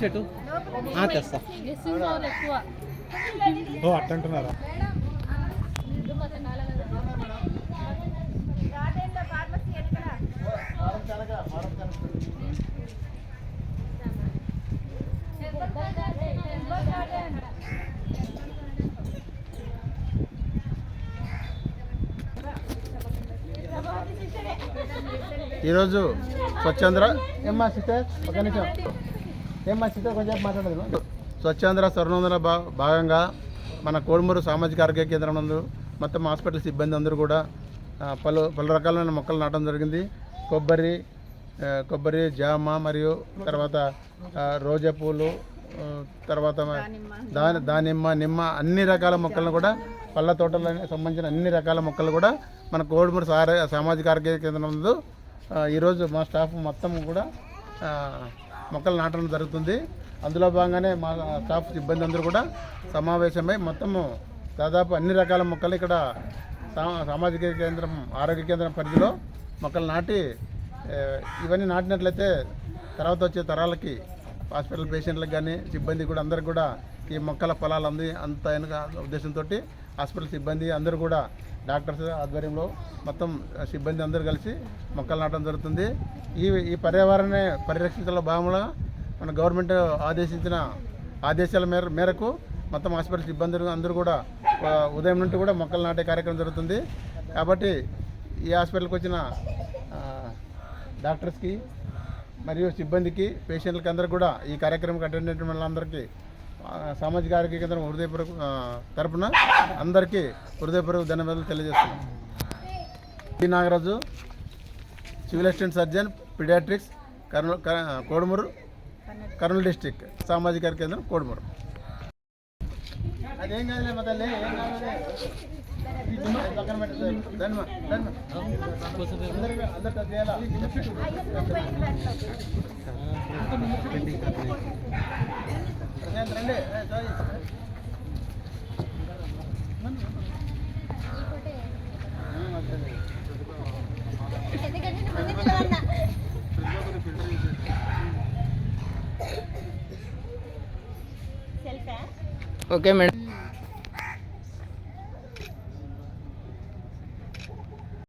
తెస్తా. ఓ అట్టంటున్నారా? ఈరోజు స్వచ్ఛాంధ్ర ఏమ్మా సిస్టర్ ఒక నిమిషం ఏమ్మా సిస్టర్ కొంచెం మాట్లాడదు. స్వచ్ఛాంధ్ర స్వర్ణోంధ్ర భాగంగా మన కోడుమూరు సామాజిక ఆరోగ్య కేంద్రం నందు మొత్తం హాస్పిటల్ సిబ్బంది అందరూ కూడా పలు రకాలైన మొక్కలు నాటడం జరిగింది. కొబ్బరి జామ మరియు తర్వాత రోజా పూలు, తర్వాత దానిమ్మ, నిమ్మ అన్ని రకాల మొక్కలను కూడా పళ్ళ తోటలకు సంబంధించిన అన్ని రకాల మొక్కలు కూడా మన కోడుమూరు సామాజిక ఆరోగ్య కేంద్రం నందు ఈరోజు మా స్టాఫ్ మొత్తం కూడా మొక్కలు నాటడం జరుగుతుంది. అందులో భాగంగానే మా స్టాఫ్ సిబ్బంది అందరూ కూడా సమావేశమై మొత్తము దాదాపు అన్ని రకాల మొక్కలు ఇక్కడ సామాజిక కేంద్రం ఆరోగ్య కేంద్రం పరిధిలో మొక్కలు నాటి ఇవన్నీ నాటినట్లయితే తర్వాత వచ్చే తరాలకి హాస్పిటల్ పేషెంట్లకు కానీ సిబ్బంది కూడా అందరికి కూడా ఈ మొక్కల ఫలాలు అంత ఉద్దేశంతో హాస్పిటల్ సిబ్బంది అందరూ కూడా డాక్టర్స్ ఆధ్వర్యంలో మొత్తం సిబ్బంది అందరూ కలిసి మొక్కలు నాటడం జరుగుతుంది. ఈ పర్యావరణ పరిరక్షించడంలో భాగంగా మన గవర్నమెంట్ ఆదేశించిన ఆదేశాల మేరకు మొత్తం హాస్పిటల్ సిబ్బంది అందరూ కూడా ఉదయం నుండి కూడా మొక్కలు నాటే కార్యక్రమం జరుగుతుంది. కాబట్టి ఈ హాస్పిటల్కి వచ్చిన డాక్టర్స్కి మరియు సిబ్బందికి పేషెంట్లకి అందరికీ కూడా ఈ కార్యక్రమం అటెండ్ అయిన వాళ్ళందరికీ సామాజిక ఆరోగ్య కేంద్రం హృదయపూర్వక తరపున అందరికీ హృదయపూర్వక ధన్యవాదాలు తెలియజేస్తున్నాం. T Nagaraju, civil assistant surgeon paediatrics, Kodumuru, Kurnool district సామాజిక ఆరోగ్య కేంద్రం కోడుమూరు. అదేం కాదులే మా తల్లి, ఏం కాదు పక్కన పెట్టండి. రండి. Okay madam.